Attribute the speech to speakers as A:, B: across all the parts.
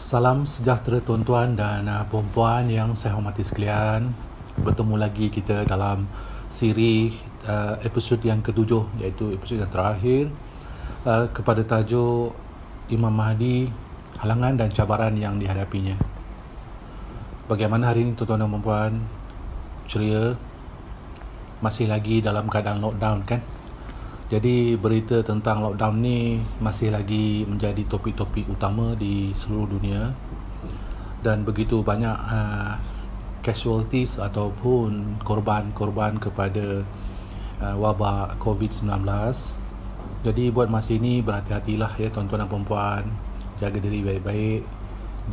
A: Salam sejahtera tuan-tuan dan puan-puan yang saya hormati sekalian. Bertemu lagi kita dalam siri episod yang ketujuh, iaitu episod yang terakhir kepada tajuk Imam Mahdi, halangan dan cabaran yang dihadapinya. Bagaimana hari ini tuan-tuan dan puan-puan? Ceria? Masih lagi dalam keadaan lockdown kan? Jadi berita tentang lockdown ni masih lagi menjadi topik-topik utama di seluruh dunia, dan begitu banyak casualties ataupun korban-korban kepada wabak COVID-19. Jadi buat masa ini berhati-hatilah ya tuan-tuan dan puan-puan, jaga diri baik-baik,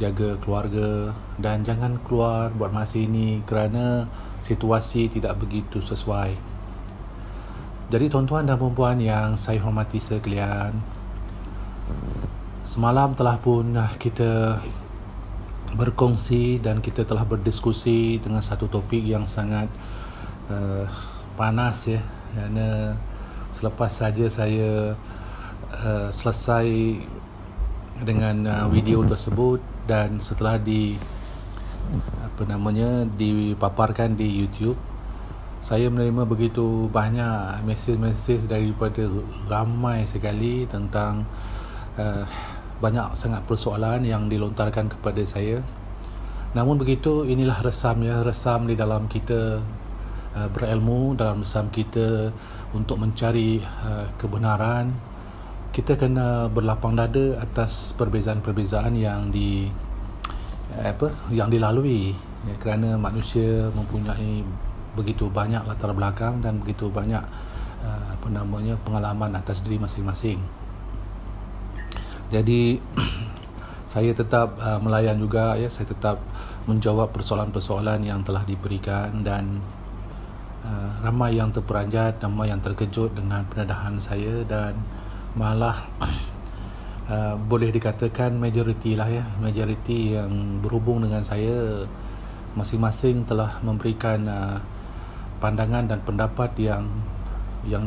A: jaga keluarga, dan jangan keluar buat masa ini kerana situasi tidak begitu sesuai. Jadi tuan-tuan dan puan-puan yang saya hormati sekalian, semalam telah pun kita berkongsi dan kita telah berdiskusi dengan satu topik yang sangat panas ya. Kerana selepas saja saya selesai dengan video tersebut, dan setelah dipaparkan di YouTube, saya menerima begitu banyak mesej-mesej daripada ramai sekali tentang banyak sangat persoalan yang dilontarkan kepada saya. Namun begitu, inilah resam di dalam kita berilmu, dalam resam kita untuk mencari kebenaran. Kita kena berlapang dada atas perbezaan-perbezaan yang dilalui ya, kerana manusia mempunyai begitu banyak latar belakang dan begitu banyak pengalaman atas diri masing-masing. Jadi saya tetap melayan juga ya, saya tetap menjawab persoalan-persoalan yang telah diberikan, dan ramai yang terperanjat, ramai yang terkejut dengan pendedahan saya, dan malah boleh dikatakan majoriti yang berhubung dengan saya masing-masing telah memberikan pandangan dan pendapat yang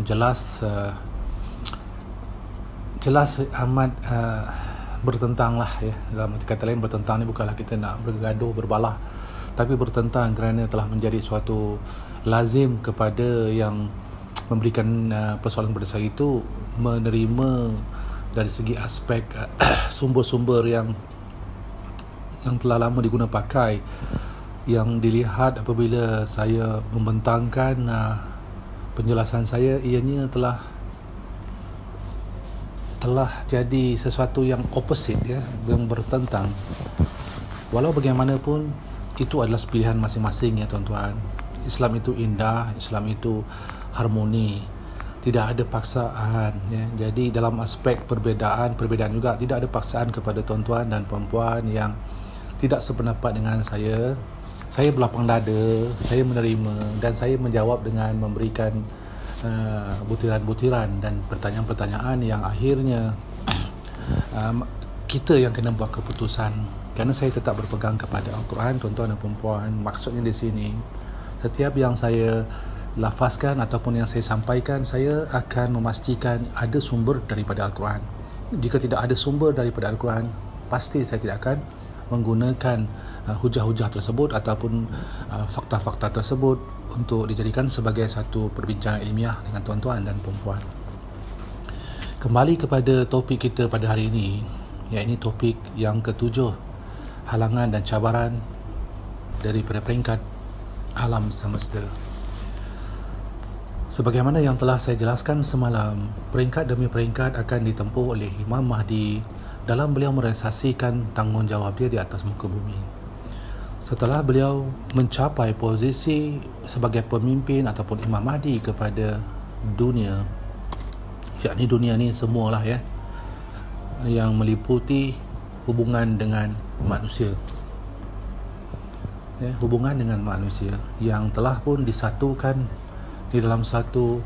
A: jelas amat bertentang lah ya. Dalam kata lain, bertentang ni bukanlah kita nak bergaduh berbalah, tapi bertentang kerana telah menjadi suatu lazim kepada yang memberikan persoalan kepada saya itu menerima dari segi aspek sumber-sumber yang telah lama diguna pakai, yang dilihat apabila saya membentangkan penjelasan saya, ianya telah jadi sesuatu yang opposite ya, yang bertentang. Walau bagaimanapun, itu adalah pilihan masing-masing ya tuan-tuan. Islam itu indah, Islam itu harmoni, tidak ada paksaan ya. Jadi dalam aspek perbedaan juga tidak ada paksaan kepada tuan-tuan dan puan-puan yang tidak sependapat dengan saya. Saya berlapang dada, saya menerima, dan saya menjawab dengan memberikan butiran-butiran dan pertanyaan-pertanyaan yang akhirnya kita yang kena buat keputusan. Kerana saya tetap berpegang kepada Al-Quran, tuan-tuan dan puan-puan. Maksudnya di sini, setiap yang saya lafazkan ataupun yang saya sampaikan, saya akan memastikan ada sumber daripada Al-Quran. Jika tidak ada sumber daripada Al-Quran, pasti saya tidak akan menggunakan hujah-hujah tersebut ataupun fakta-fakta tersebut untuk dijadikan sebagai satu perbincangan ilmiah dengan tuan-tuan dan puan-puan. Kembali kepada topik kita pada hari ini, iaitu topik yang ketujuh, halangan dan cabaran daripada peringkat alam semesta. Sebagaimana yang telah saya jelaskan semalam, peringkat demi peringkat akan ditempuh oleh Imam Mahdi dalam beliau merealisasikan tanggungjawab dia di atas muka bumi. Setelah beliau mencapai posisi sebagai pemimpin ataupun Imam Mahdi kepada dunia, yakni dunia ni semualah ya, yang meliputi hubungan dengan manusia ya, hubungan dengan manusia yang telah pun disatukan di dalam satu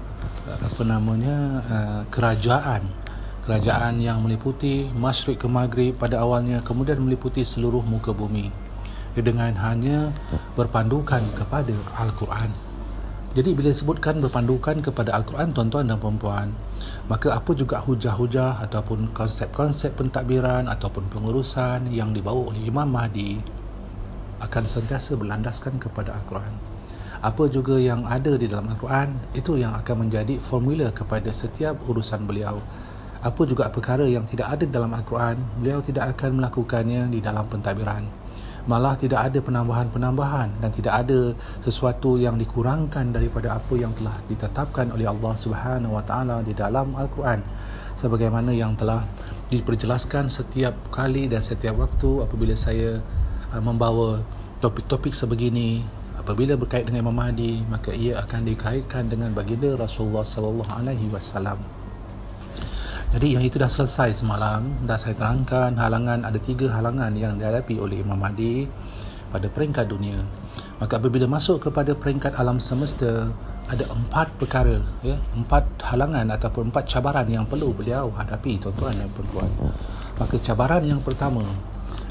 A: kerajaan yang meliputi masyriq ke maghrib pada awalnya, kemudian meliputi seluruh muka bumi dengan hanya berpandukan kepada Al-Quran. Jadi bila disebutkan berpandukan kepada Al-Quran, tuan-tuan dan puan-puan, maka apa juga hujah-hujah ataupun konsep-konsep pentadbiran ataupun pengurusan yang dibawa oleh Imam Mahdi akan sentiasa berlandaskan kepada Al-Quran. Apa juga yang ada di dalam Al-Quran, itu yang akan menjadi formula kepada setiap urusan beliau. Apa juga perkara yang tidak ada dalam Al-Quran, beliau tidak akan melakukannya di dalam pentadbiran. Malah tidak ada penambahan-penambahan dan tidak ada sesuatu yang dikurangkan daripada apa yang telah ditetapkan oleh Allah Subhanahu Wa Taala di dalam Al-Quran, sebagaimana yang telah diperjelaskan setiap kali dan setiap waktu apabila saya membawa topik-topik sebegini. Apabila berkait dengan Imam Mahdi, maka ia akan dikaitkan dengan baginda Rasulullah sallallahu alaihi wasallam. Jadi yang itu dah selesai semalam. Dah saya terangkan halangan, ada 3 halangan yang dihadapi oleh Imam Mahdi pada peringkat dunia. Maka apabila masuk kepada peringkat alam semesta, ada 4 perkara, 4 halangan ataupun 4 cabaran yang perlu beliau hadapi, tuan-tuan dan puan-puan. Maka cabaran yang pertama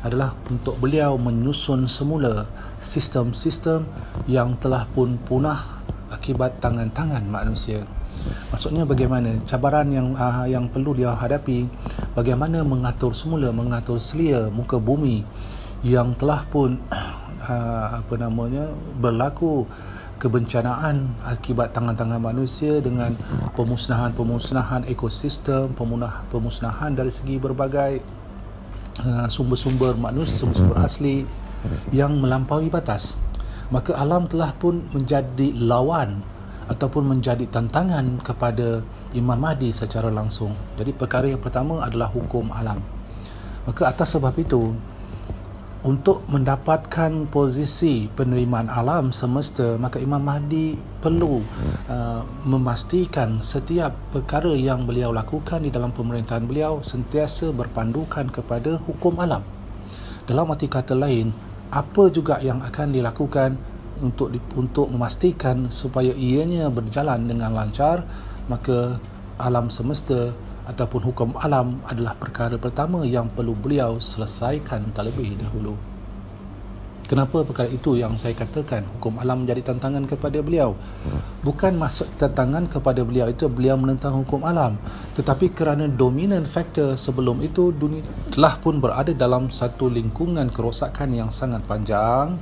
A: adalah untuk beliau menyusun semula sistem-sistem yang telah pun punah akibat tangan-tangan manusia. Maksudnya bagaimana? Cabaran yang perlu dia hadapi, bagaimana mengatur selia muka bumi yang telah pun berlaku kebencanaan akibat tangan-tangan manusia dengan pemusnahan ekosistem, pemusnahan dari segi berbagai sumber-sumber manusia, sumber-sumber asli yang melampaui batas. Maka alam telah pun menjadi lawan ataupun menjadi tantangan kepada Imam Mahdi secara langsung. Jadi perkara yang pertama adalah hukum alam. Maka atas sebab itu, untuk mendapatkan posisi penerimaan alam semesta, maka Imam Mahdi perlu memastikan setiap perkara yang beliau lakukan di dalam pemerintahan beliau sentiasa berpandukan kepada hukum alam. Dalam arti kata lain, apa juga yang akan dilakukan untuk memastikan supaya ianya berjalan dengan lancar, maka alam semesta ataupun hukum alam adalah perkara pertama yang perlu beliau selesaikan terlebih dahulu. Kenapa perkara itu yang saya katakan hukum alam menjadi tantangan kepada beliau? Bukan maksud tantangan kepada beliau itu beliau menentang hukum alam, tetapi kerana dominan faktor sebelum itu dunia telah pun berada dalam satu lingkungan kerosakan yang sangat panjang,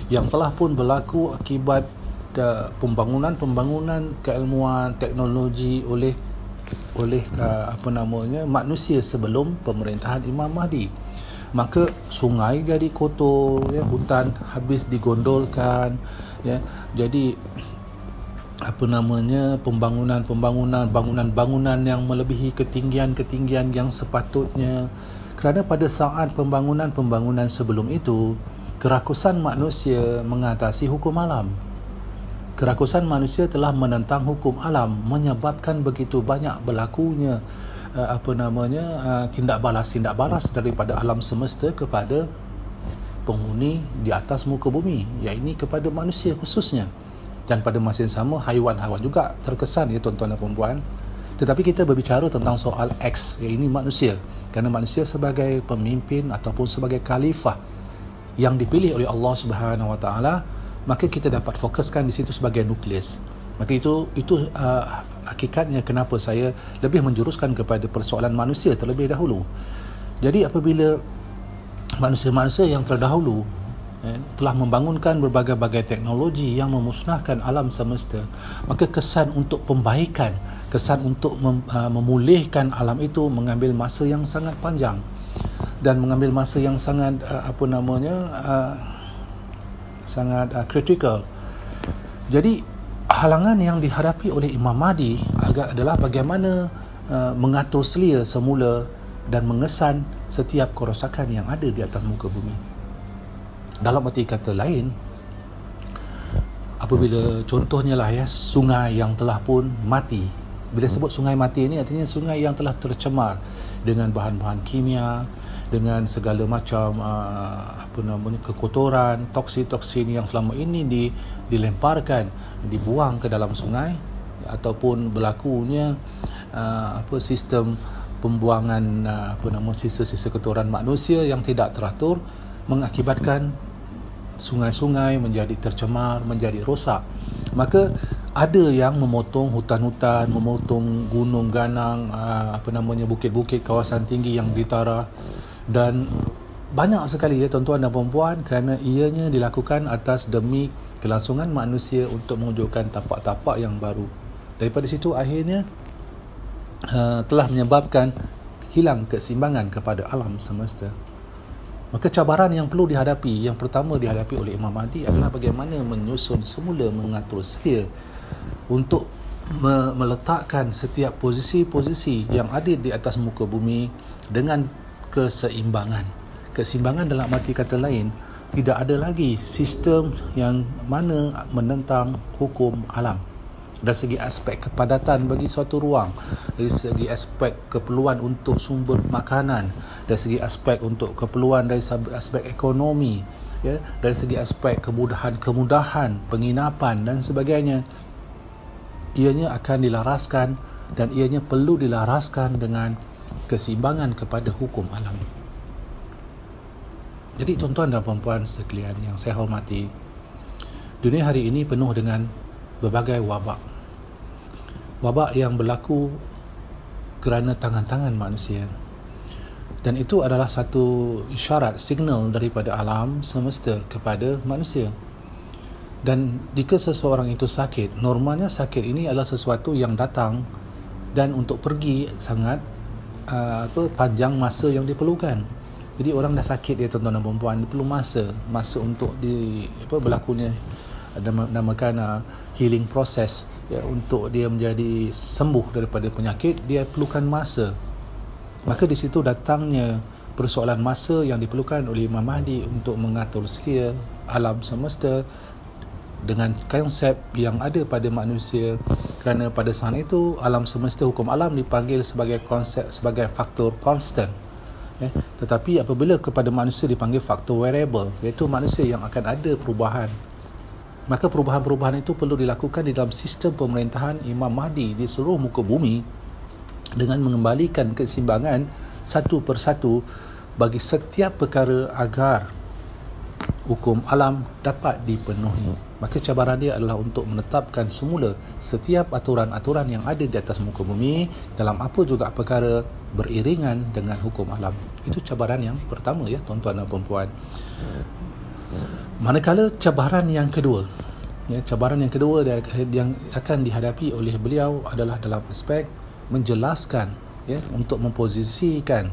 A: yang telah pun berlaku akibat pembangunan keilmuan teknologi oleh manusia sebelum pemerintahan Imam Mahdi. Maka sungai jadi kotor, hutan habis digondolkan, jadi bangunan yang melebihi ketinggian yang sepatutnya. Kerana pada saat pembangunan sebelum itu, kerakusan manusia mengatasi hukum alam. Kerakusan manusia telah menentang hukum alam, menyebabkan begitu banyak berlakunya tindak balas daripada alam semesta kepada penghuni di atas muka bumi, iaitu kepada manusia khususnya. Dan pada masa yang sama, haiwan-haiwan juga terkesan, tuan-tuan dan puan-puan. Tetapi kita berbicara tentang soal X, iaitu manusia. Kerana manusia sebagai pemimpin ataupun sebagai khalifah yang dipilih oleh Allah Subhanahu Wa Taala, maka kita dapat fokuskan di situ sebagai nukleus. Maka itu hakikatnya kenapa saya lebih menjuruskan kepada persoalan manusia terlebih dahulu. Jadi apabila manusia-manusia yang terdahulu telah membangunkan berbagai-bagai teknologi yang memusnahkan alam semesta, maka kesan untuk pembaikan, kesan untuk memulihkan alam itu mengambil masa yang sangat panjang dan mengambil masa yang sangat kritikal. Jadi halangan yang dihadapi oleh Imam Mahdi adalah bagaimana mengatur selia semula dan mengesan setiap kerosakan yang ada di atas muka bumi. Dalam arti kata lain, apabila contohnya sungai yang telah pun mati. Bila sebut sungai mati ini, artinya sungai yang telah tercemar dengan bahan-bahan kimia, dengan segala macam kekotoran, toksin-toksin yang selama ini dilemparkan, dibuang ke dalam sungai, ataupun berlakunya sistem pembuangan sisa-sisa kotoran manusia yang tidak teratur, mengakibatkan sungai-sungai menjadi tercemar, menjadi rosak. Maka ada yang memotong hutan-hutan, memotong gunung ganang, bukit-bukit, kawasan tinggi yang ditara, dan banyak sekali ya tuan-tuan dan puan-puan, kerana ianya dilakukan atas demi kelangsungan manusia untuk mewujudkan tapak-tapak yang baru. Daripada situ akhirnya telah menyebabkan hilang keseimbangan kepada alam semesta. Maka cabaran yang perlu dihadapi, yang pertama dihadapi oleh Imam Mahdi adalah bagaimana menyusun semula, mengatur sedia untuk meletakkan setiap posisi-posisi yang ada di atas muka bumi dengan keseimbangan. Keseimbangan dalam arti kata lain, tidak ada lagi sistem yang mana menentang hukum alam. Dari segi aspek kepadatan bagi suatu ruang, dari segi aspek keperluan untuk sumber makanan, dari segi aspek untuk keperluan dari aspek ekonomi, ya, dari segi aspek kemudahan penginapan dan sebagainya, ianya akan dilaraskan dan ianya perlu dilaraskan dengan keseimbangan kepada hukum alam. Jadi tuan-tuan dan puan-puan sekalian yang saya hormati, dunia hari ini penuh dengan berbagai wabak yang berlaku kerana tangan-tangan manusia, dan itu adalah satu isyarat, signal daripada alam semesta kepada manusia. Dan jika seseorang itu sakit, normalnya sakit ini adalah sesuatu yang datang dan untuk pergi sangat panjang masa yang diperlukan. Jadi orang dah sakit dia tuan-tuan dan puan-puan, dia perlu masa untuk berlakunya namakan healing process, ya, untuk dia menjadi sembuh daripada penyakit, dia perlukan masa. Maka di situ datangnya persoalan masa yang diperlukan oleh Imam Mahdi untuk mengatur sedia alam semesta dengan konsep yang ada pada manusia, kerana pada saat itu alam semesta, hukum alam dipanggil sebagai konsep, sebagai faktor constant, tetapi apabila kepada manusia dipanggil faktor variable, iaitu manusia yang akan ada perubahan. Maka perubahan-perubahan itu perlu dilakukan di dalam sistem pemerintahan Imam Mahdi di seluruh muka bumi dengan mengembalikan keseimbangan satu persatu bagi setiap perkara agar hukum alam dapat dipenuhi. Maka cabaran dia adalah untuk menetapkan semula setiap aturan-aturan yang ada di atas muka bumi dalam apa juga perkara beriringan dengan hukum alam. Itu cabaran yang pertama, ya tuan-tuan dan puan-puan. Manakala cabaran yang kedua, cabaran yang kedua yang akan dihadapi oleh beliau adalah dalam aspek menjelaskan, untuk memposisikan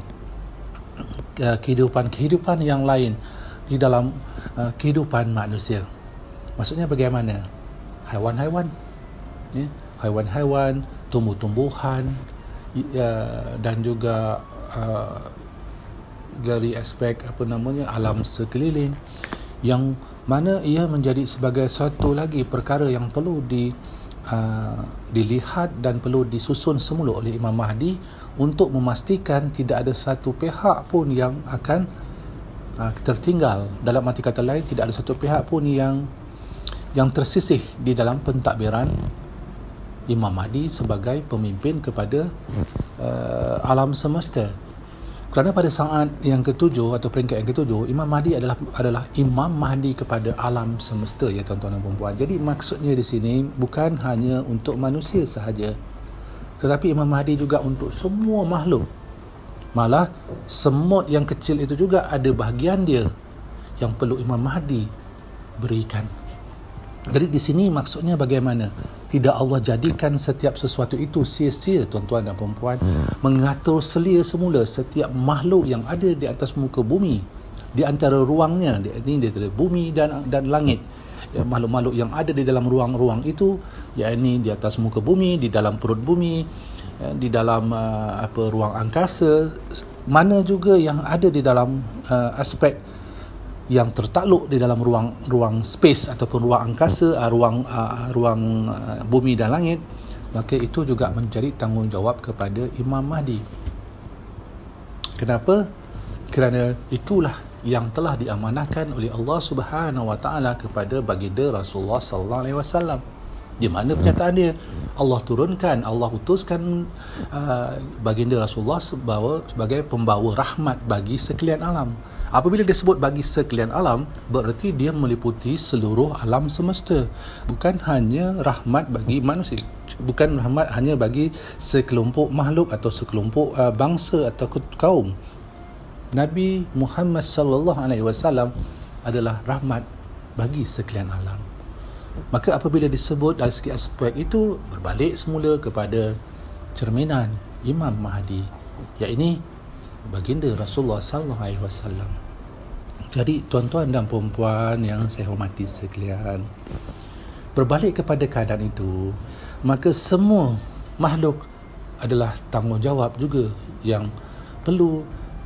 A: kehidupan yang lain di dalam kehidupan manusia. Maksudnya bagaimana? Haiwan-haiwan, haiwan-haiwan, tumbuh-tumbuhan, dan juga dari aspek alam sekeliling, yang mana ia menjadi sebagai satu lagi perkara yang perlu dilihat dan perlu disusun semula oleh Imam Mahdi untuk memastikan tidak ada satu pihak pun yang akan tertinggal. Dalam arti kata lain, tidak ada satu pihak pun yang tersisih di dalam pentadbiran Imam Mahdi sebagai pemimpin kepada alam semesta. Kerana pada saat yang ketujuh atau peringkat yang ketujuh, Imam Mahdi adalah Imam Mahdi kepada alam semesta, ya tuan-tuan dan puan-puan. Jadi maksudnya di sini bukan hanya untuk manusia sahaja, tetapi Imam Mahdi juga untuk semua makhluk. Malah semut yang kecil itu juga ada bahagian dia yang perlu Imam Mahdi berikan. Jadi di sini maksudnya bagaimana? Tidak Allah jadikan setiap sesuatu itu sia-sia, tuan-tuan dan puan-puan. Mengatur selia semula setiap makhluk yang ada di atas muka bumi, di antara ruangnya, ini di antara bumi dan langit. Makhluk-makhluk yang ada di dalam ruang-ruang itu, yakni di atas muka bumi, di dalam perut bumi, di dalam ruang angkasa, mana juga yang ada di dalam aspek yang tertakluk di dalam ruang space ataupun ruang angkasa, ruang bumi dan langit, maka itu juga menjadi tanggungjawab kepada Imam Mahdi. Kenapa? Kerana itulah yang telah diamanahkan oleh Allah Subhanahu Wa Taala kepada baginda Rasulullah sallallahu alaihi wasallam. Di mana pernyataan dia? Allah turunkan, Allah utuskan baginda Rasulullah sebagai pembawa rahmat bagi sekalian alam. Apabila disebut bagi sekalian alam, bererti dia meliputi seluruh alam semesta. Bukan hanya rahmat bagi manusia. Bukan rahmat hanya bagi sekelompok makhluk atau sekelompok bangsa atau kaum. Nabi Muhammad sallallahu alaihi wasallam adalah rahmat bagi sekalian alam. Maka apabila disebut dari segi aspek itu, berbalik semula kepada cerminan Imam Mahdi, iaitu baginda Rasulullah sallallahu alaihi wasallam. Jadi tuan-tuan dan puan-puan yang saya hormati sekalian, berbalik kepada keadaan itu, maka semua makhluk adalah tanggungjawab juga yang perlu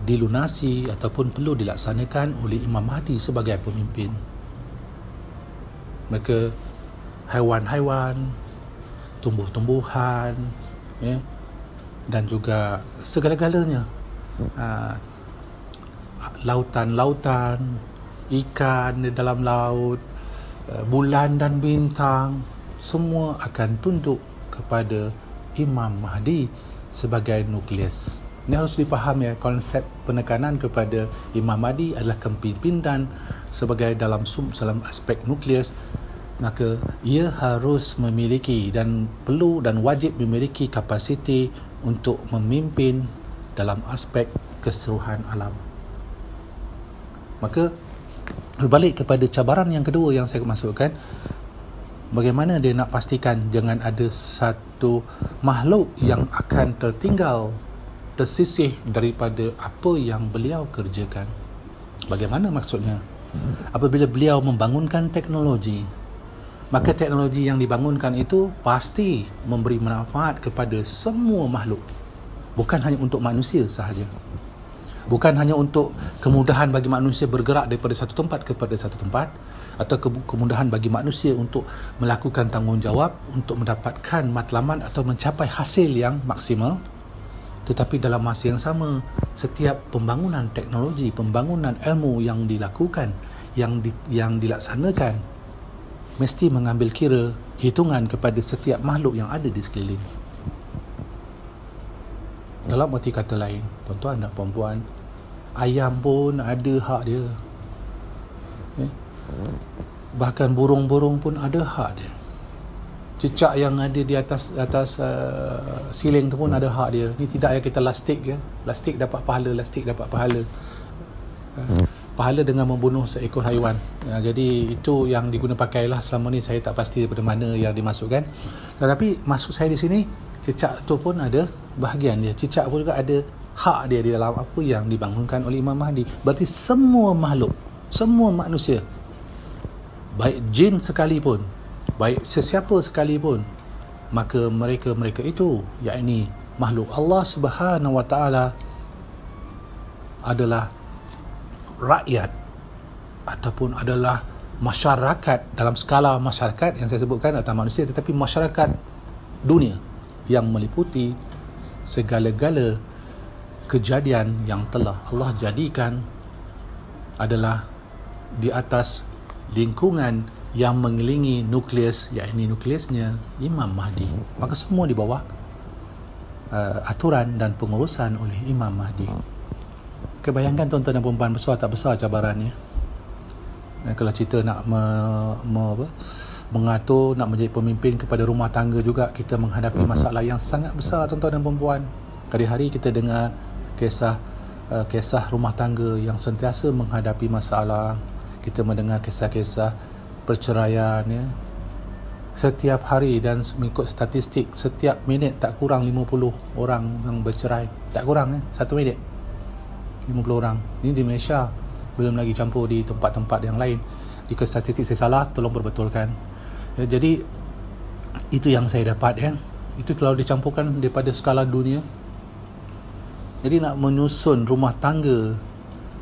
A: dilunasi ataupun perlu dilaksanakan oleh Imam Mahdi sebagai pemimpin. Maka haiwan-haiwan, tumbuh-tumbuhan, dan juga segala-galanya, lautan-lautan, ikan di dalam laut, bulan dan bintang, semua akan tunduk kepada Imam Mahdi sebagai nukleus. Ini harus dipaham ya, konsep penekanan kepada Imam Mahdi adalah kepimpinan sebagai dalam aspek nukleus. Maka ia harus memiliki dan perlu dan wajib memiliki kapasiti untuk memimpin dalam aspek keseluruhan alam. Maka berbalik kepada cabaran yang kedua yang saya masukkan, bagaimana dia nak pastikan jangan ada satu makhluk yang akan tertinggal, tersisih daripada apa yang beliau kerjakan. Bagaimana maksudnya? Apabila beliau membangunkan teknologi, maka teknologi yang dibangunkan itu pasti memberi manfaat kepada semua makhluk. Bukan hanya untuk manusia sahaja. Bukan hanya untuk kemudahan bagi manusia bergerak daripada satu tempat kepada satu tempat, atau kemudahan bagi manusia untuk melakukan tanggungjawab untuk mendapatkan matlamat atau mencapai hasil yang maksimal. Tetapi dalam masa yang sama, setiap pembangunan teknologi, pembangunan ilmu yang dilakukan, yang dilaksanakan, mesti mengambil kira hitungan kepada setiap makhluk yang ada di sekeliling. Dalam arti kata lain, tuan-tuan dan puan-puan, ayam pun ada hak dia. Bahkan burung-burung pun ada hak dia. Cicak yang ada di atas siling tu pun ada hak dia. Ni tidak ya kita lastik ya. Lastik dapat pahala, lastik dapat pahala. Pahala dengan membunuh seekor haiwan. Jadi itu yang diguna pakailah selama ni. Saya tak pasti daripada mana yang dimasukkan. Tetapi maksud saya di sini, cicak tu pun ada bahagian dia. Cicak pun juga ada hak dia di dalam apa yang dibangunkan oleh Imam Mahdi. Berarti semua makhluk, semua manusia, baik jin sekalipun, baik sesiapa sekalipun, maka mereka itu, yakni makhluk Allah Subhanahu Wa Taala, adalah rakyat ataupun adalah masyarakat. Dalam skala masyarakat yang saya sebutkan atau manusia, tetapi masyarakat dunia yang meliputi segala-gala kejadian yang telah Allah jadikan adalah di atas lingkungan yang mengelilingi nukleus, yakni nukleusnya Imam Mahdi. Maka semua di bawah aturan dan pengurusan oleh Imam Mahdi. Kebayangkan tuan-tuan dan puan-puan, besar tak besar cabarannya. Kalau cerita nak mengatur, nak menjadi pemimpin kepada rumah tangga juga, kita menghadapi masalah yang sangat besar tuan-tuan dan puan-puan. Hari-hari kita dengar kisah rumah tangga yang sentiasa menghadapi masalah. Kita mendengar kisah-kisah perceraian ya. Setiap hari dan mengikut statistik, setiap minit tak kurang 50 orang yang bercerai. Tak kurang satu minit 50 orang. Ini di Malaysia, belum lagi campur di tempat-tempat yang lain. Jika statistik saya salah, tolong perbetulkan ya. Jadi itu yang saya dapat ya. Itu kalau dicampurkan daripada skala dunia. Jadi nak menyusun rumah tangga,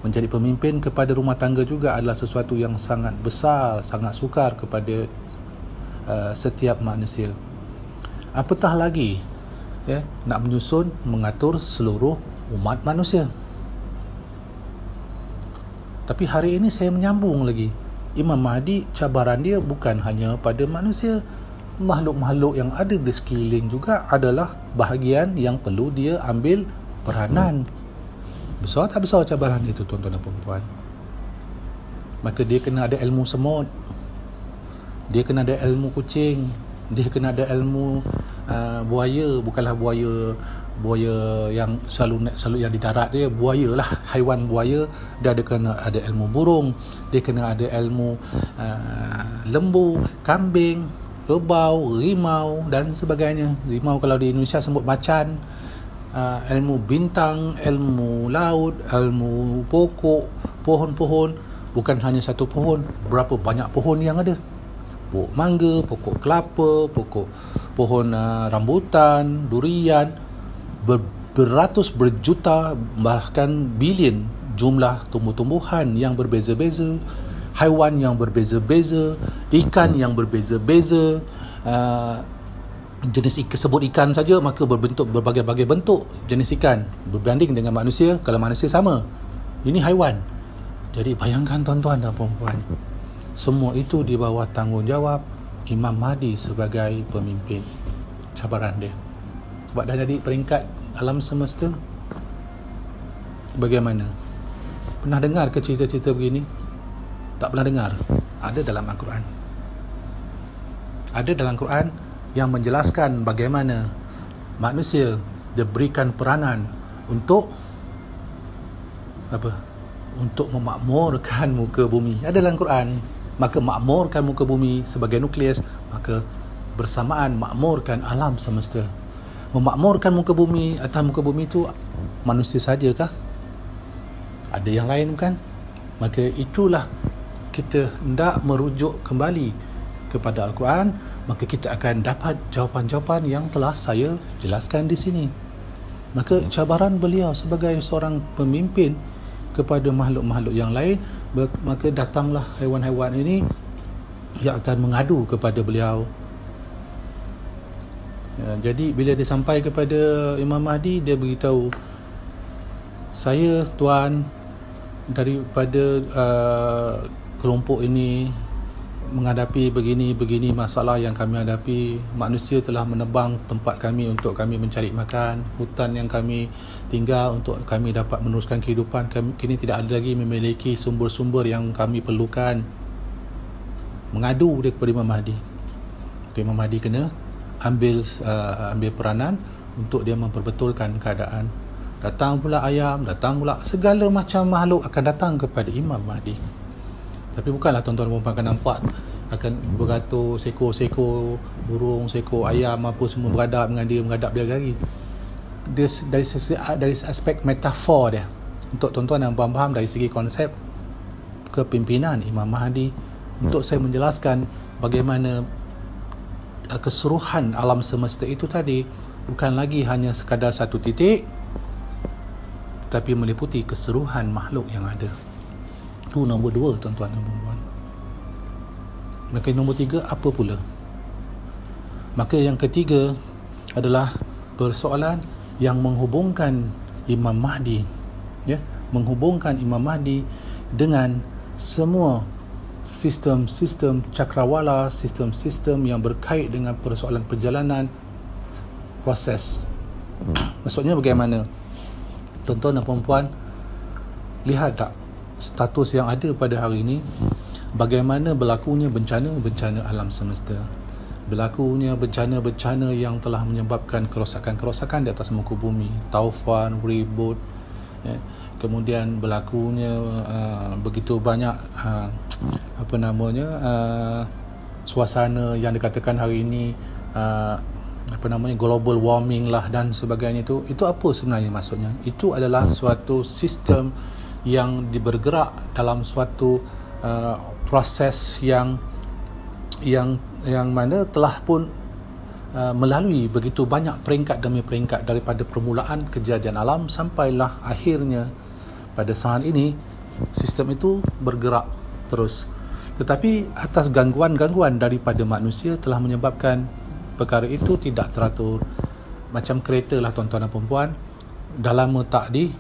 A: menjadi pemimpin kepada rumah tangga juga adalah sesuatu yang sangat besar, sangat sukar kepada setiap manusia. Apatah lagi ya, nak menyusun, mengatur seluruh umat manusia. Tapi hari ini saya menyambung lagi. Imam Mahdi, cabaran dia bukan hanya pada manusia. Makhluk-makhluk yang ada di sekeliling juga adalah bahagian yang perlu dia ambil peranan. Besar tak besar cabaran itu tuan-tuan dan puan-puan. Maka dia kena ada ilmu semut, dia kena ada ilmu kucing, dia kena ada ilmu buaya. Bukanlah buaya yang selalu yang di darat dia, buaya lah, haiwan buaya. Dia kena ada ilmu burung, dia kena ada ilmu lembu, kambing, kerbau, rimau dan sebagainya. Rimau kalau di Indonesia sebut macan. Ilmu bintang, ilmu laut, ilmu pokok, pohon-pohon. Bukan hanya satu pohon, berapa banyak pohon yang ada. Pokok mangga, pokok kelapa, pohon rambutan, durian, beratus, berjuta, bahkan bilion jumlah tumbuh-tumbuhan yang berbeza-beza, haiwan yang berbeza-beza, ikan yang berbeza-beza. Jenis sebut ikan saja maka berbentuk berbagai-bagai bentuk jenis ikan berbanding dengan manusia. Kalau manusia sama, ini haiwan. Jadi bayangkan tuan-tuan dan puan-puan, semua itu di bawah tanggungjawab Imam Mahdi sebagai pemimpin. Cabaran dia sebab dah jadi peringkat alam semesta. Bagaimana? Pernah dengar ke cerita-cerita begini? Tak pernah dengar. Ada dalam Al-Quran. Ada dalam Al-Quran yang menjelaskan bagaimana manusia diberikan peranan untuk apa? Untuk memakmurkan muka bumi. Ada dalam Quran. Maka makmurkan muka bumi sebagai nukleus, maka bersamaan makmurkan alam semesta. Memakmurkan muka bumi, atas muka bumi itu manusia sajakah? Ada yang lain bukan? Maka itulah kita hendak merujuk kembali kepada Al-Quran, maka kita akan dapat jawapan-jawapan yang telah saya jelaskan di sini. Maka cabaran beliau sebagai seorang pemimpin kepada makhluk-makhluk yang lain, maka datanglah haiwan-haiwan ini yang akan mengadu kepada beliau. Jadi bila dia sampai kepada Imam Mahdi, dia beritahu, saya tuan, daripada kelompok ini menghadapi begini masalah yang kami hadapi. Manusia telah menebang tempat kami untuk kami mencari makan, hutan yang kami tinggal untuk kami dapat meneruskan kehidupan kami kini tidak ada lagi memiliki sumber-sumber yang kami perlukan. Mengadu dia kepada Imam Mahdi. Imam Mahdi kena ambil peranan untuk dia memperbetulkan keadaan. Datang pula ayam, datang pula segala macam makhluk akan datang kepada Imam Mahdi. Tapi bukanlah tuan-tuan dan puan akan nampak akan beratus ekor-ekor burung, seekor ayam apa semua beradab dengan dia, menghadap dia lagi. Dia dari aspek metafor dia, untuk tuan-tuan yang faham dari segi konsep kepimpinan Imam Mahdi, untuk saya menjelaskan bagaimana keseluruhan alam semesta itu tadi bukan lagi hanya sekadar satu titik, tapi meliputi keseluruhan makhluk yang ada. Itu nombor 2 tuan-tuan dan puan-puan. Maka nombor 3 apa pula? Maka yang ketiga adalah persoalan yang menghubungkan Imam Mahdi, ya, menghubungkan Imam Mahdi dengan semua sistem-sistem cakrawala, sistem-sistem yang berkait dengan persoalan perjalanan proses. Maksudnya bagaimana? Tuan-tuan dan puan-puan, lihat tak status yang ada pada hari ini, bagaimana berlakunya bencana-bencana alam semesta, berlakunya bencana-bencana yang telah menyebabkan kerosakan-kerosakan di atas muka bumi, taufan, ribut, ya. Kemudian berlakunya begitu banyak suasana yang dikatakan hari ini global warming lah dan sebagainya. Itu apa sebenarnya maksudnya? Itu adalah suatu sistem yang bergerak dalam suatu proses yang mana telah pun melalui begitu banyak peringkat demi peringkat, daripada permulaan kejadian alam sampailah akhirnya pada saat ini sistem itu bergerak terus. Tetapi atas gangguan-gangguan daripada manusia telah menyebabkan perkara itu tidak teratur. Macam kereta lah tuan-tuan dan puan-puan, dah lama tak di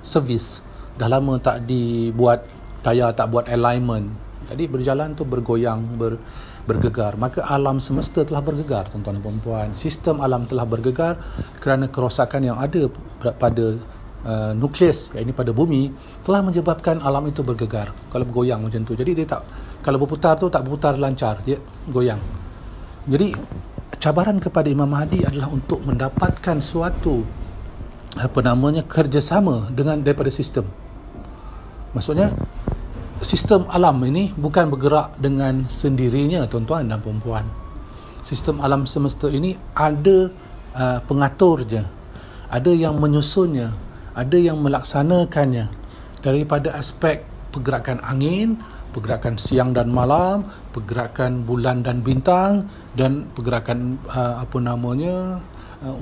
A: servis, dah lama tak dibuat tayar, tak buat alignment, jadi berjalan tu bergoyang, bergegar. Maka alam semesta telah bergegar tuan-tuan dan puan-puan. Sistem alam telah bergegar kerana kerosakan yang ada pada nukleus, iaitu pada bumi, telah menyebabkan alam itu bergegar kalau bergoyang macam tu. Jadi dia tak, kalau berputar tu tak berputar lancar, dia goyang. Jadi cabaran kepada Imam Mahdi adalah untuk mendapatkan suatu kerjasama daripada sistem. Maksudnya sistem alam ini bukan bergerak dengan sendirinya, tuan-tuan dan puan-puan. Sistem alam semesta ini ada pengaturnya, ada yang menyusunnya, ada yang melaksanakannya, daripada aspek pergerakan angin, pergerakan siang dan malam, pergerakan bulan dan bintang, dan pergerakan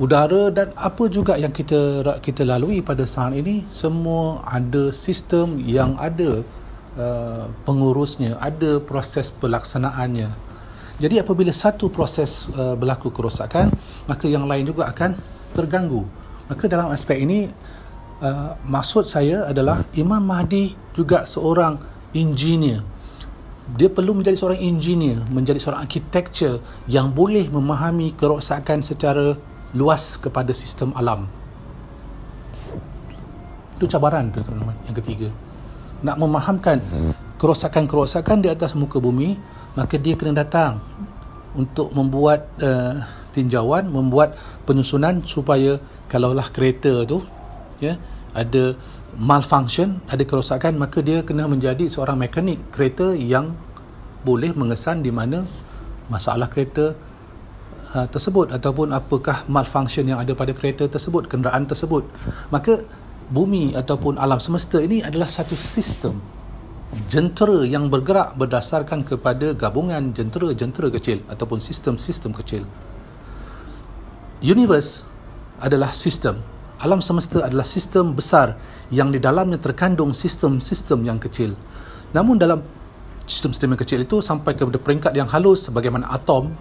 A: udara, dan apa juga yang kita lalui pada saat ini, semua ada sistem yang ada pengurusnya, ada proses pelaksanaannya. Jadi apabila satu proses berlaku kerosakan, maka yang lain juga akan terganggu. Maka dalam aspek ini, maksud saya adalah Imam Mahdi juga seorang engineer. Dia perlu menjadi seorang engineer, menjadi seorang architecture yang boleh memahami kerosakan secara luas kepada sistem alam. Itu cabaran tu, teman-teman, yang ketiga. Nak memahamkan kerosakan-kerosakan di atas muka bumi, maka dia kena datang untuk membuat tinjauan, membuat penyusunan supaya kalaulah kereta tu ada malfunction, ada kerosakan, maka dia kena menjadi seorang mekanik kereta yang boleh mengesan di mana masalah kereta tersebut, ataupun apakah malfunction yang ada pada kereta tersebut, kenderaan tersebut. Maka bumi ataupun alam semesta ini adalah satu sistem jentera yang bergerak berdasarkan kepada gabungan jentera-jentera kecil ataupun sistem-sistem kecil. Universe adalah sistem, alam semesta adalah sistem besar yang di dalamnya terkandung sistem-sistem yang kecil. Namun dalam sistem-sistem yang kecil itu sampai kepada peringkat yang halus sebagaimana atom,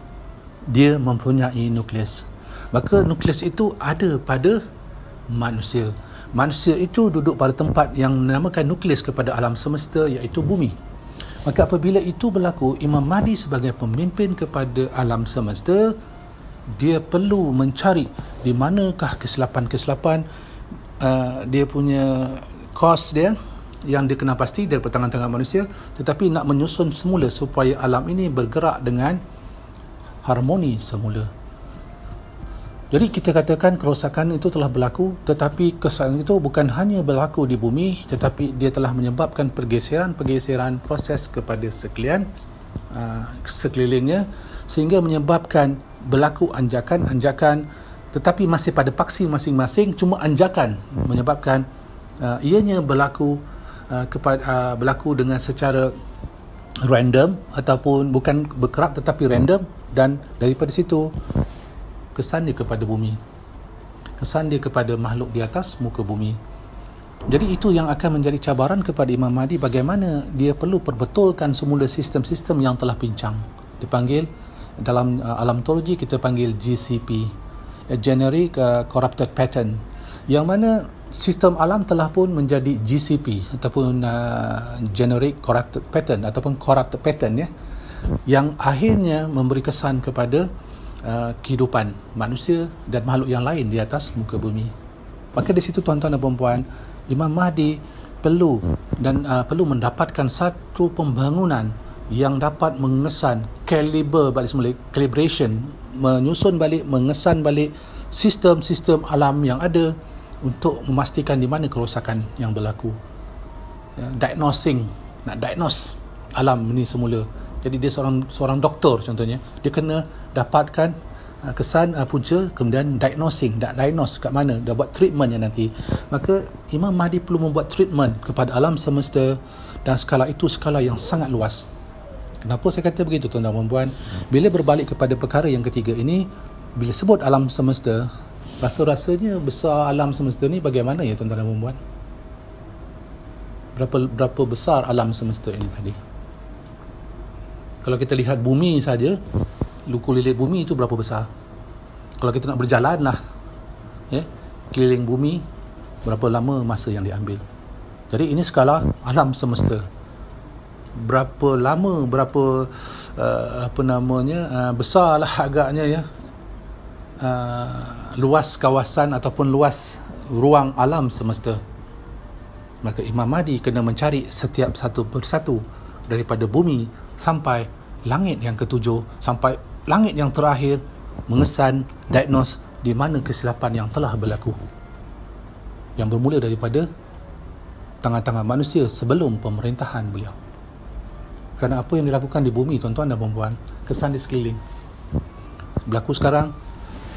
A: dia mempunyai nukleus. Maka nukleus itu ada pada manusia. Manusia itu duduk pada tempat yang dinamakan nukleus kepada alam semesta, iaitu bumi. Maka apabila itu berlaku, Imam Mahdi sebagai pemimpin kepada alam semesta, dia perlu mencari di manakah kesilapan-kesilapan dia punya kos dia yang dia kena pasti dari tangan-tangan manusia, tetapi nak menyusun semula supaya alam ini bergerak dengan harmoni semula. Jadi kita katakan kerosakan itu telah berlaku, tetapi kerosakan itu bukan hanya berlaku di bumi, tetapi dia telah menyebabkan pergeseran proses kepada sekelilingnya, sehingga menyebabkan berlaku anjakan-anjakan, tetapi masih pada paksi masing-masing, cuma anjakan menyebabkan ianya berlaku berlaku dengan secara random, ataupun bukan berkerap tetapi random, dan daripada situ kesan dia kepada bumi, kesan dia kepada makhluk di atas muka bumi. Jadi itu yang akan menjadi cabaran kepada Imam Mahdi, bagaimana dia perlu perbetulkan semula sistem-sistem yang telah pincang. Dipanggil dalam alam teologi, kita panggil GCP, Generic Corrupted Pattern, yang mana sistem alam telah pun menjadi GCP ataupun Generic Corrupted Pattern ataupun Corrupted Pattern, yang akhirnya memberi kesan kepada kehidupan manusia dan makhluk yang lain di atas muka bumi. Maka di situ, tuan-tuan dan puan-puan, Imam Mahdi perlu mendapatkan satu pembangunan yang dapat mengesan calibration, menyusun balik, mengesan balik sistem-sistem alam yang ada untuk memastikan di mana kerosakan yang berlaku. Nak diagnose alam ini semula. Jadi dia seorang doktor contohnya, dia kena dapatkan kesan punca, kemudian diagnose kat mana, dah buat treatmentnya nanti. Maka Imam Mahdi perlu membuat treatment kepada alam semesta, dan skala itu skala yang sangat luas. Kenapa saya kata begitu, tuan-tuan dan puan? Bila berbalik kepada perkara yang ketiga ini, bila sebut alam semesta, rasa-rasanya besar alam semesta ni bagaimana ya, tuan-tuan dan puan? Berapa besar alam semesta ini tadi? Kalau kita lihat bumi saja, luku lilit bumi itu berapa besar? Kalau kita nak berjalan lah, keliling bumi, berapa lama masa yang diambil? Jadi ini skala alam semesta. Berapa lama, berapa besar lah agaknya luas kawasan ataupun luas ruang alam semesta. Maka Imam Mahdi kena mencari setiap satu persatu daripada bumi sampai langit yang ketujuh, sampai langit yang terakhir, mengesan, diagnose di mana kesilapan yang telah berlaku, yang bermula daripada tangan-tangan manusia sebelum pemerintahan beliau. Kerana apa yang dilakukan di bumi, tuan-tuan dan puan-puan, kesan di sekeliling berlaku sekarang,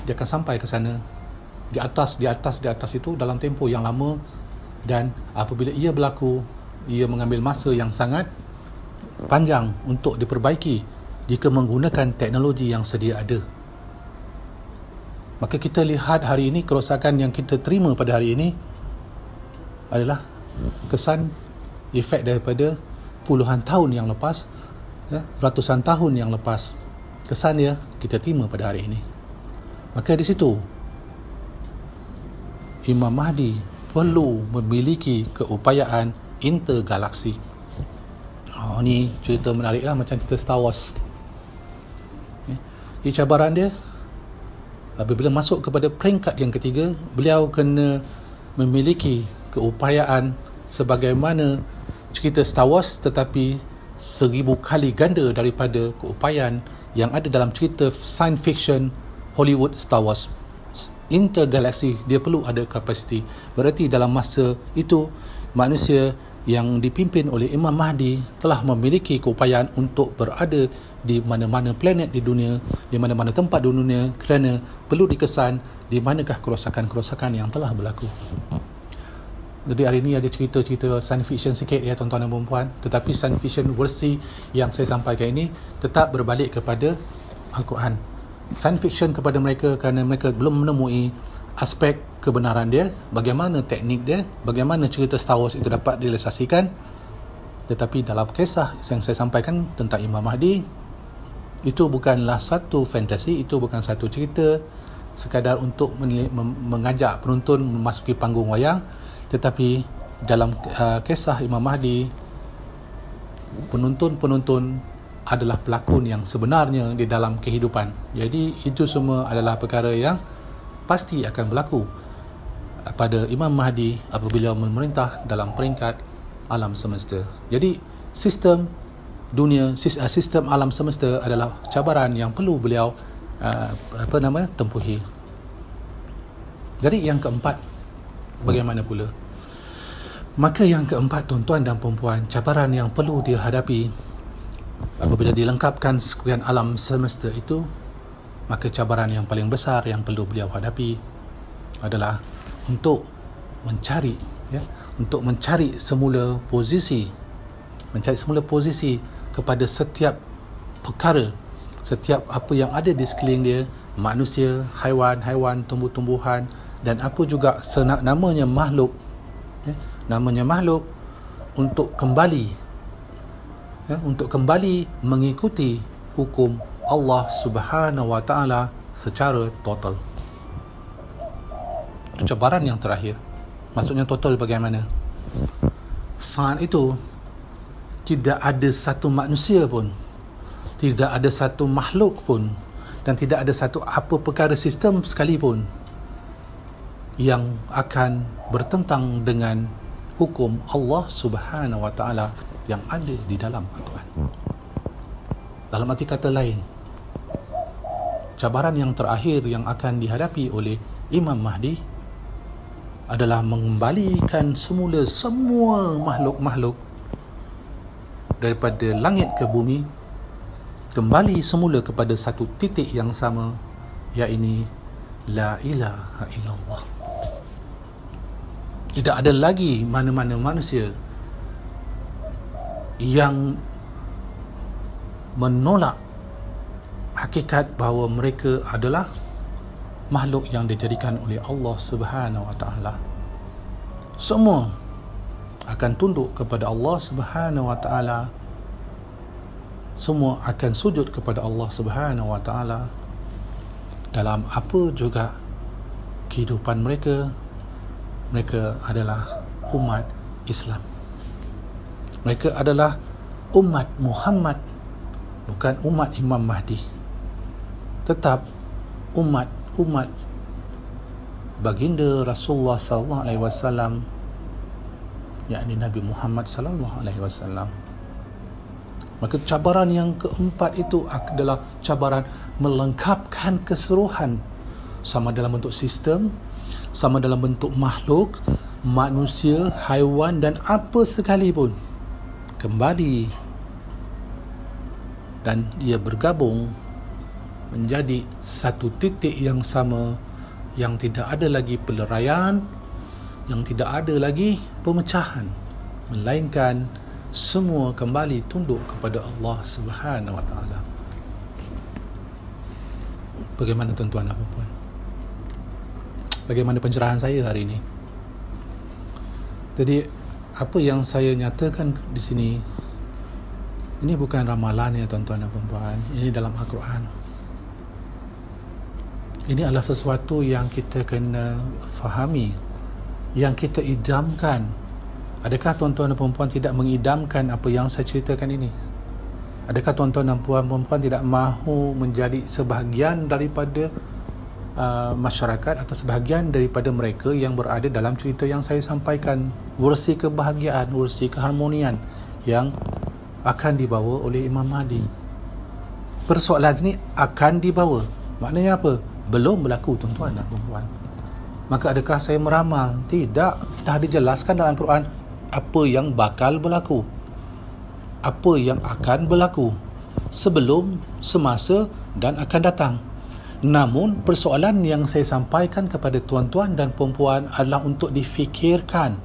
A: dia akan sampai ke sana, di atas itu dalam tempoh yang lama. Dan apabila ia berlaku, ia mengambil masa yang sangat panjang untuk diperbaiki jika menggunakan teknologi yang sedia ada. Maka kita lihat hari ini, kerosakan yang kita terima pada hari ini adalah kesan efek daripada puluhan tahun yang lepas, ratusan tahun yang lepas. Kesan dia kita terima pada hari ini. Maka di situ Imam Mahdi perlu memiliki keupayaan intergalaksi. Ni cerita menarik lah, macam cerita Star Wars. Di cabaran dia, apabila masuk kepada peringkat yang ketiga, beliau kena memiliki keupayaan sebagaimana cerita Star Wars, tetapi 1000 kali ganda daripada keupayaan yang ada dalam cerita science fiction Hollywood Star Wars. Intergalaksi, dia perlu ada kapasiti. Berarti dalam masa itu, manusia yang dipimpin oleh Imam Mahdi telah memiliki keupayaan untuk berada di mana-mana planet di dunia, di mana-mana tempat di dunia, kerana perlu dikesan di manakah kerosakan-kerosakan yang telah berlaku. Jadi hari ini ada cerita-cerita science fiction sikit ya tuan-tuan dan puan-puan, tetapi science fiction versi yang saya sampaikan ini tetap berbalik kepada Al-Quran. Science fiction kepada mereka kerana mereka belum menemui aspek kebenaran dia, bagaimana teknik dia, bagaimana cerita Star Wars itu dapat direalisasikan. Tetapi dalam kisah yang saya sampaikan tentang Imam Mahdi, itu bukanlah satu fantasi, itu bukan satu cerita sekadar untuk mengajak penonton memasuki panggung wayang, tetapi dalam kisah Imam Mahdi, penonton adalah pelakon yang sebenarnya di dalam kehidupan. Jadi itu semua adalah perkara yang pasti akan berlaku pada Imam Mahdi apabila memerintah dalam peringkat alam semesta. Jadi sistem dunia, sistem alam semesta adalah cabaran yang perlu beliau tempuhi. Jadi yang keempat, bagaimana pula? Maka yang keempat, tuan-tuan dan puan-puan, cabaran yang perlu dihadapi apabila dilengkapkan sekian alam semesta itu, maka cabaran yang paling besar yang perlu beliau hadapi adalah untuk mencari semula posisi kepada setiap perkara, setiap apa yang ada di sekeliling dia, manusia, haiwan, tumbuh-tumbuhan, dan apa juga namanya makhluk, untuk kembali mengikuti hukum Allah Subhanahu wa Ta'ala secara total. Itu cabaran yang terakhir. Maksudnya total bagaimana? Saat itu tidak ada satu manusia pun, tidak ada satu makhluk pun, dan tidak ada satu apa perkara sistem sekalipun yang akan bertentang dengan hukum Allah Subhanahu wa Ta'ala yang ada di dalam Al-Quran. Dalam arti kata lain, cabaran yang terakhir yang akan dihadapi oleh Imam Mahdi adalah mengembalikan semula semua makhluk-makhluk daripada langit ke bumi, kembali semula kepada satu titik yang sama, iaitu La ilaha illallah. Tidak ada lagi mana-mana manusia yang menolak hakikat bahawa mereka adalah makhluk yang dijadikan oleh Allah Subhanahu wa Ta'ala. Semua akan tunduk kepada Allah Subhanahu wa Ta'ala. Semua akan sujud kepada Allah Subhanahu wa Ta'ala dalam apa juga kehidupan mereka. Mereka adalah umat Islam. Mereka adalah umat Muhammad, bukan umat Imam Mahdi. Tetap umat baginda Rasulullah sallallahu alaihi wasallam, yakni Nabi Muhammad sallallahu alaihi wasallam. Maka cabaran yang keempat itu adalah cabaran melengkapkan keseluruhan, sama dalam bentuk sistem, sama dalam bentuk makhluk, manusia, haiwan dan apa sekalipun, kembali dan ia bergabung menjadi satu titik yang sama, yang tidak ada lagi peleraian, yang tidak ada lagi pemecahan, melainkan semua kembali tunduk kepada Allah Subhanahu wa taala. Bagaimana tuan-tuan dan puan-puan? Bagaimana pencerahan saya hari ini? Jadi apa yang saya nyatakan di sini ini bukan ramalan ya tuan-tuan dan puan-puan, ini dalam Al-Quran. Ini adalah sesuatu yang kita kena fahami, yang kita idamkan. Adakah tuan-tuan dan puan-puan tidak mengidamkan apa yang saya ceritakan ini? Adakah tuan-tuan dan puan-puan tidak mahu menjadi sebahagian daripada masyarakat atau sebahagian daripada mereka yang berada dalam cerita yang saya sampaikan, versi kebahagiaan, versi keharmonian yang akan dibawa oleh Imam Mahdi? Persoalan ini akan dibawa, maknanya apa? Belum berlaku tuan-tuan dan puan-puan. Maka adakah saya meramal? Tidak. Dah dijelaskan dalam Al-Quran apa yang bakal berlaku, apa yang akan berlaku sebelum, semasa dan akan datang. Namun persoalan yang saya sampaikan kepada tuan-tuan dan puan-puan adalah untuk difikirkan.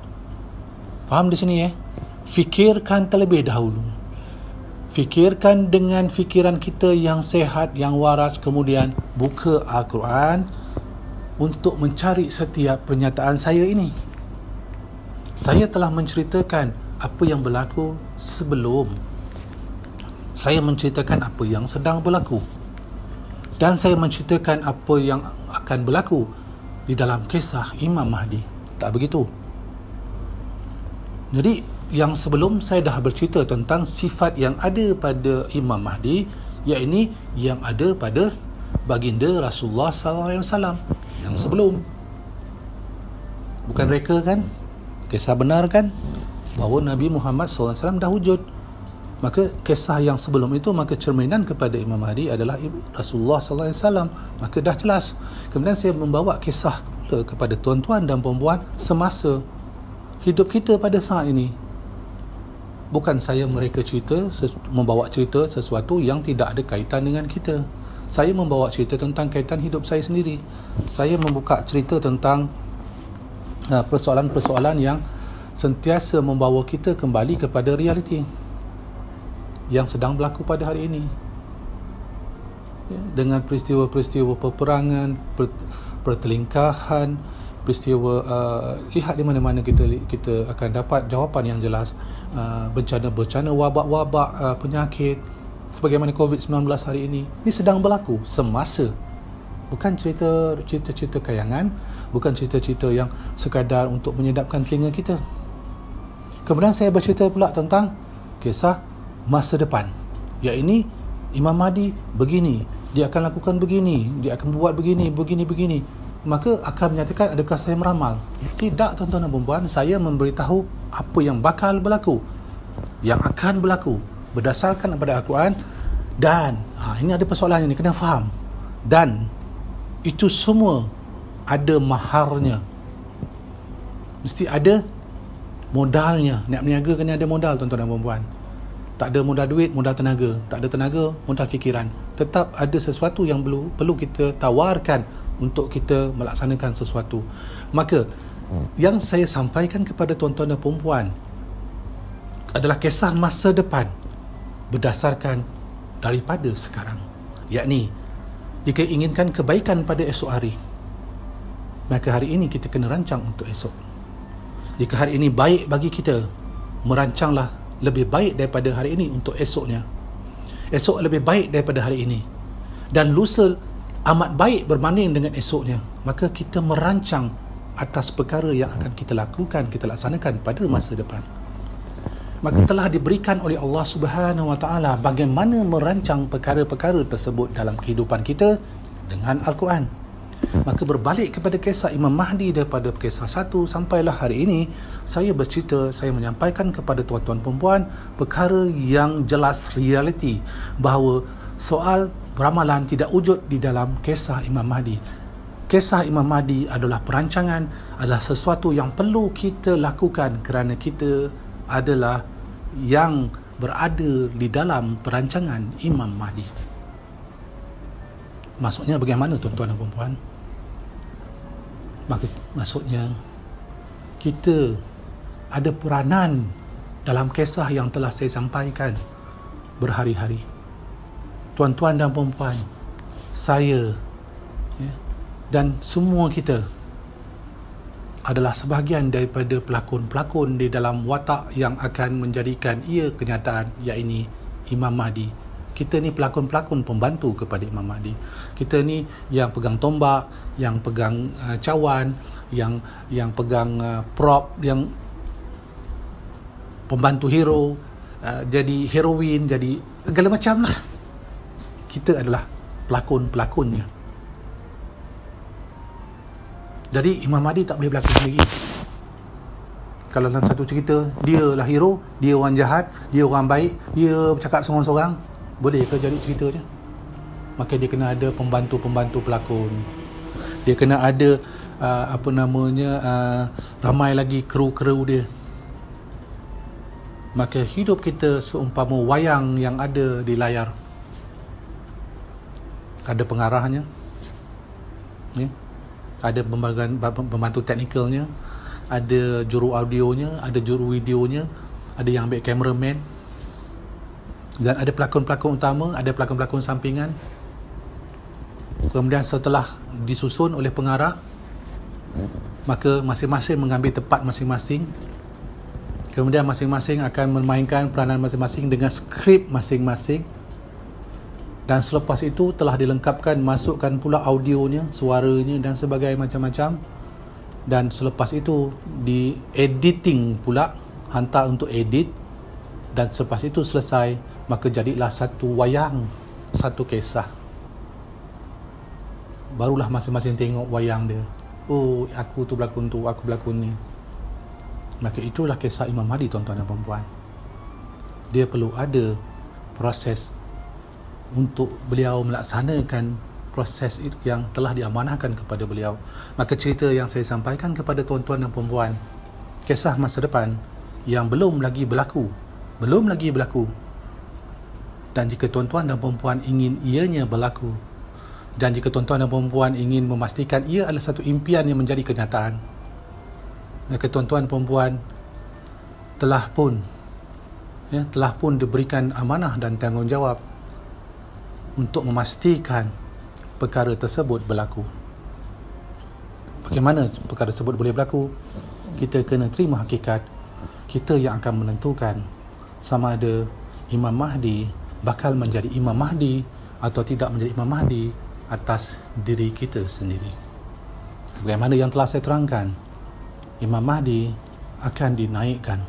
A: Faham di sini Fikirkan terlebih dahulu. Fikirkan dengan fikiran kita yang sehat, yang waras, kemudian buka Al-Quran untuk mencari setiap pernyataan saya ini. Saya telah menceritakan apa yang berlaku sebelum, saya menceritakan apa yang sedang berlaku, dan saya menceritakan apa yang akan berlaku di dalam kisah Imam Mahdi. Tak begitu? Jadi yang sebelum saya dah bercerita tentang sifat yang ada pada Imam Mahdi, iaitu yang ada pada baginda Rasulullah SAW. Yang sebelum, bukan reka kan? Kisah benar kan? Bahawa Nabi Muhammad SAW dah wujud. Maka kisah yang sebelum itu, maka cerminan kepada Imam Mahdi adalah Rasulullah SAW. Maka dah jelas. Kemudian saya membawa kisah kepada tuan-tuan dan puan-puan semasa hidup kita pada saat ini. Bukan saya mereka cerita, membawa cerita sesuatu yang tidak ada kaitan dengan kita. Saya membawa cerita tentang kaitan hidup saya sendiri. Saya membuka cerita tentang persoalan-persoalan yang sentiasa membawa kita kembali kepada realiti yang sedang berlaku pada hari ini, dengan peristiwa-peristiwa peperangan, pertelingkahan, peristiwa lihat di mana-mana kita akan dapat jawapan yang jelas. Bencana-bencana, wabak-wabak, penyakit sebagaimana COVID-19 hari ini sedang berlaku semasa. Bukan cerita-cerita kayangan, bukan cerita-cerita yang sekadar untuk menyedapkan telinga kita. Kemudian saya bercerita pula tentang kisah masa depan, iaitu Imam Mahdi begini, dia akan lakukan begini, dia akan buat begini. Maka akan menyatakan adakah saya meramal? Tidak tuan-tuan dan puan-puan, saya memberitahu apa yang bakal berlaku, yang akan berlaku berdasarkan kepada Al-Quran. Dan ini ada persoalan ini, kena faham. Dan itu semua ada maharnya, mesti ada modalnya. Nak berniaga kena ada modal tuan-tuan dan puan-puan. Tak ada modal duit, modal tenaga. Tak ada tenaga, modal fikiran. Tetap ada sesuatu yang perlu kita tawarkan untuk kita melaksanakan sesuatu. Maka yang saya sampaikan kepada tuan-tuan dan puan-puan adalah kisah masa depan berdasarkan daripada sekarang, yakni jika inginkan kebaikan pada esok hari, maka hari ini kita kena rancang untuk esok. Jika hari ini baik bagi kita, merancanglah lebih baik daripada hari ini untuk esoknya. Esok lebih baik daripada hari ini, dan lusa amat baik berbanding dengan esoknya. Maka kita merancang atas perkara yang akan kita lakukan, kita laksanakan pada masa depan. Maka telah diberikan oleh Allah Subhanahu Wa Taala bagaimana merancang perkara-perkara tersebut dalam kehidupan kita dengan Al-Quran. Maka berbalik kepada kisah Imam Mahdi daripada kisah 1 sampailah hari ini, saya bercerita, saya menyampaikan kepada tuan-tuan perempuan perkara yang jelas realiti, bahawa soal ramalan tidak wujud di dalam kisah Imam Mahdi. Kisah Imam Mahdi adalah perancangan, adalah sesuatu yang perlu kita lakukan kerana kita adalah yang berada di dalam perancangan Imam Mahdi. Maksudnya bagaimana tuan-tuan dan puan-puan? Maksudnya kita ada peranan dalam kisah yang telah saya sampaikan berhari-hari. Tuan-tuan dan puan-puan, saya dan semua kita adalah sebahagian daripada pelakon-pelakon di dalam watak yang akan menjadikan ia kenyataan, iaitu Imam Mahdi. Kita ni pelakon-pelakon pembantu kepada Imam Mahdi. Kita ni yang pegang tombak, yang pegang cawan, yang pegang prop, yang pembantu hero, jadi heroin, jadi segala macam lah. Kita adalah pelakon-pelakonnya. Jadi Imam Mahdi tak boleh berlakon sendiri. Kalau dalam satu cerita, dia lah hero, dia orang jahat, dia orang baik, dia bercakap seorang-seorang, boleh ke jadi ceritanya? Maka dia kena ada pembantu-pembantu pelakon. Dia kena ada ramai lagi kru-kru dia. Maka hidup kita seumpama wayang yang ada di layar. Ada pengarahnya, ada pembantu teknikalnya, ada juru audionya, ada juru videonya, ada yang ambil cameraman, dan ada pelakon-pelakon utama, ada pelakon-pelakon sampingan. Kemudian setelah disusun oleh pengarah, maka masing-masing mengambil tempat masing-masing. Kemudian masing-masing akan memainkan peranan masing-masing dengan skrip masing-masing. Dan selepas itu telah dilengkapkan, masukkan pula audionya, suaranya dan sebagainya macam-macam. Dan selepas itu di editing pula, hantar untuk edit. Dan selepas itu selesai, maka jadilah satu wayang, satu kisah. Barulah masing-masing tengok wayang dia. Oh, aku tu berlakon tu, aku berlakon ni. Maka itulah kisah Imam Mahdi, tuan-tuan dan puan-puan. Dia perlu ada proses untuk beliau melaksanakan proses yang telah diamanahkan kepada beliau. Maka cerita yang saya sampaikan kepada tuan-tuan dan puan-puan, kisah masa depan yang belum lagi berlaku. Dan jika tuan-tuan dan puan-puan ingin ianya berlaku, dan jika tuan-tuan dan puan-puan ingin memastikan ia adalah satu impian yang menjadi kenyataan, maka tuan-tuan dan puan-puan telah pun diberikan amanah dan tanggungjawab untuk memastikan perkara tersebut berlaku. Bagaimana perkara tersebut boleh berlaku? Kita kena terima hakikat. Kita yang akan menentukan sama ada Imam Mahdi bakal menjadi Imam Mahdi atau tidak menjadi Imam Mahdi atas diri kita sendiri. Sebagaimana yang telah saya terangkan, Imam Mahdi akan dinaikkan,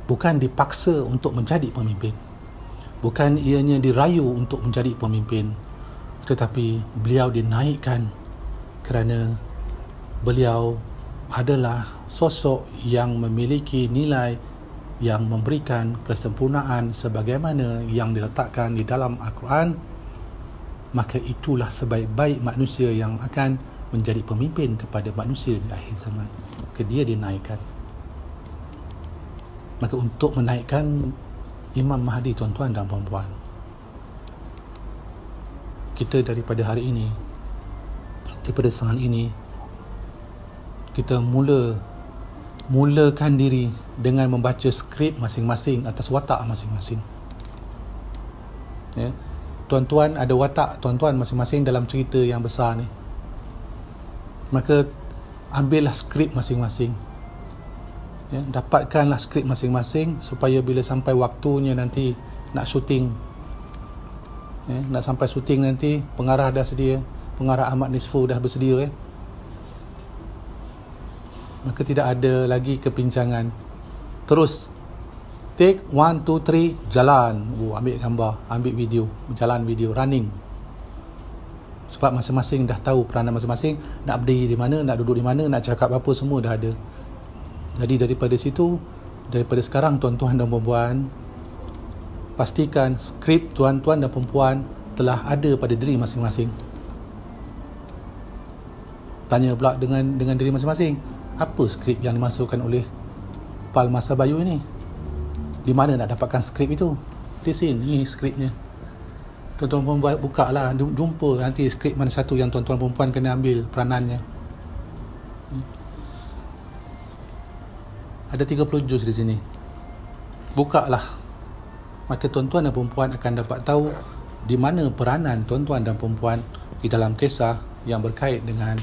A: bukan dipaksa untuk menjadi pemimpin, bukan ianya dirayu untuk menjadi pemimpin, tetapi beliau dinaikkan kerana beliau adalah sosok yang memiliki nilai yang memberikan kesempurnaan sebagaimana yang diletakkan di dalam Al-Quran. Maka itulah sebaik-baik manusia yang akan menjadi pemimpin kepada manusia di akhir zaman. Maka dia dinaikkan. Maka untuk menaikkan Imam Mahdi, tuan-tuan dan puan-puan, kita daripada hari ini, daripada saat ini, kita mulakan diri dengan membaca skrip masing-masing atas watak masing-masing. Ya. Tuan-tuan ada watak tuan-tuan masing-masing dalam cerita yang besar ni. Maka ambillah skrip masing-masing. Ya, dapatkanlah skrip masing-masing supaya bila sampai waktunya nanti nak syuting, nak sampai syuting nanti, pengarah dah sedia, pengarah Ahmad Nisfu dah bersedia, maka tidak ada lagi kepincangan. Terus take 1, 2, 3, jalan. Ambil gambar, ambil video, jalan video, running. Sebab masing-masing dah tahu peranan masing-masing, nak berdiri di mana, nak duduk di mana, nak cakap apa, semua dah ada. Jadi daripada situ, daripada sekarang tuan-tuan dan puan-puan, pastikan skrip tuan-tuan dan puan-puan telah ada pada diri masing-masing. Tanya pula dengan diri masing-masing, apa skrip yang dimasukkan oleh Pal Masa Bayu ini? Di mana nak dapatkan skrip itu? Di sini skripnya. Tuan-tuan puan buka lah, jumpa nanti skrip mana satu yang tuan-tuan perempuan kena ambil peranannya. Ada 30 juz di sini. Buka lah. Maka tuan-tuan dan perempuan akan dapat tahu di mana peranan tuan-tuan dan perempuan di dalam kisah yang berkait dengan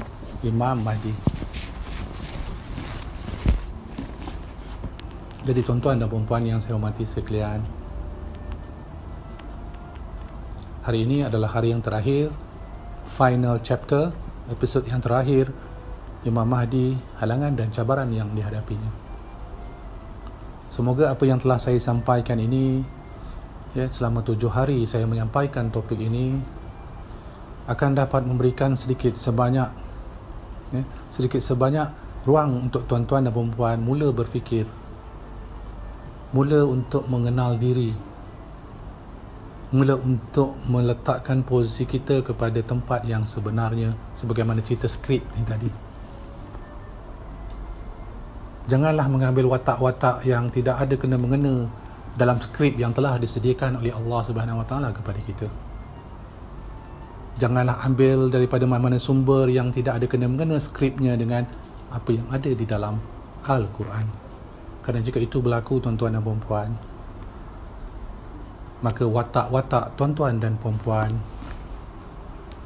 A: Imam Mahdi. Jadi tuan-tuan dan perempuan yang saya hormati sekalian, hari ini adalah hari yang terakhir, final chapter, episod yang terakhir, Imam Mahdi, halangan dan cabaran yang dihadapinya. Semoga apa yang telah saya sampaikan ini, selama 7 hari saya menyampaikan topik ini, akan dapat memberikan sedikit sebanyak ruang untuk tuan-tuan dan perempuan mula berfikir, mula untuk mengenal diri, mula untuk meletakkan posisi kita kepada tempat yang sebenarnya, sebagaimana cerita skrip ni tadi. Janganlah mengambil watak-watak yang tidak ada kena-mengena dalam skrip yang telah disediakan oleh Allah Subhanahu Wa Taala kepada kita. Janganlah ambil daripada mana-mana sumber yang tidak ada kena-mengena skripnya dengan apa yang ada di dalam Al-Quran. Kerana jika itu berlaku, tuan-tuan dan perempuan, maka watak-watak tuan-tuan dan perempuan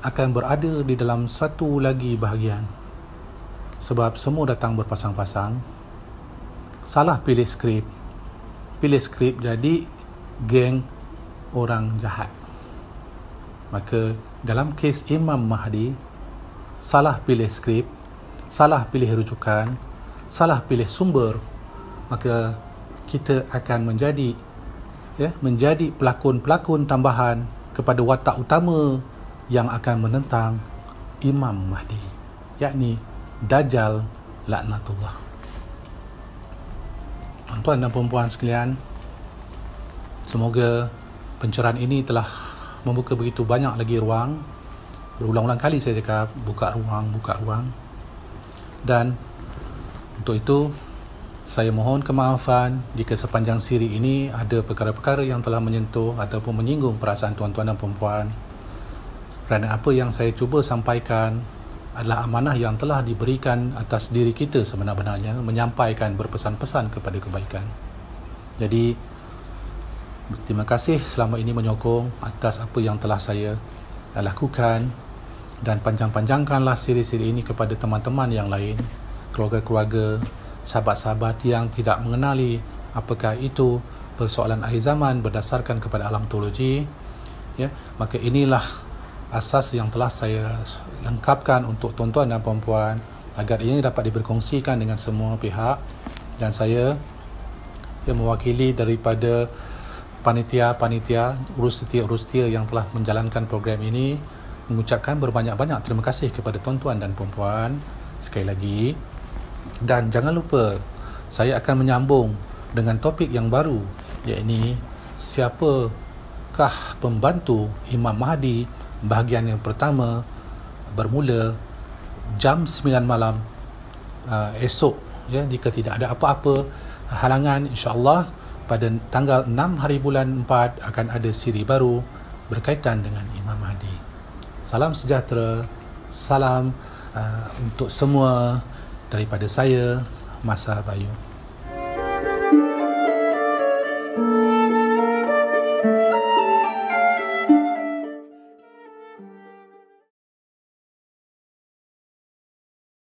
A: akan berada di dalam satu lagi bahagian. Sebab semua datang berpasang-pasang, salah pilih skrip jadi geng orang jahat. Maka dalam kes Imam Mahdi, salah pilih skrip, salah pilih rujukan, salah pilih sumber, maka kita akan menjadi pelakon-pelakon tambahan kepada watak utama yang akan menentang Imam Mahdi, yakni Dajjal laknatullah. Tuan-tuan dan perempuan sekalian, semoga pencerahan ini telah membuka begitu banyak lagi ruang. Berulang-ulang kali saya cakap, buka ruang. Dan untuk itu, saya mohon kemaafan jika sepanjang siri ini ada perkara-perkara yang telah menyentuh ataupun menyinggung perasaan tuan-tuan dan perempuan. Kerana apa yang saya cuba sampaikan adalah amanah yang telah diberikan atas diri kita sebenar-benarnya, menyampaikan berpesan-pesan kepada kebaikan. Jadi, terima kasih selama ini menyokong atas apa yang telah saya lakukan, dan panjang-panjangkanlah siri-siri ini kepada teman-teman yang lain, keluarga-keluarga, sahabat-sahabat yang tidak mengenali apakah itu persoalan akhir zaman berdasarkan kepada alam teologi. Maka inilah asas yang telah saya lengkapkan untuk tuan-tuan dan perempuan agar ini dapat diberkongsikan dengan semua pihak. Dan saya yang mewakili daripada panitia-panitia, urus-setia yang telah menjalankan program ini, mengucapkan berbanyak-banyak terima kasih kepada tuan-tuan dan perempuan sekali lagi. Dan jangan lupa, saya akan menyambung dengan topik yang baru, iaitu siapakah pembantu Imam Mahdi, bahagian yang pertama, bermula jam 9 malam esok, jika tidak ada apa-apa halangan, insya-Allah pada tanggal 6 hari bulan 4 akan ada siri baru berkaitan dengan Imam Mahdi. Salam sejahtera, salam untuk semua daripada saya, Masa Bayu.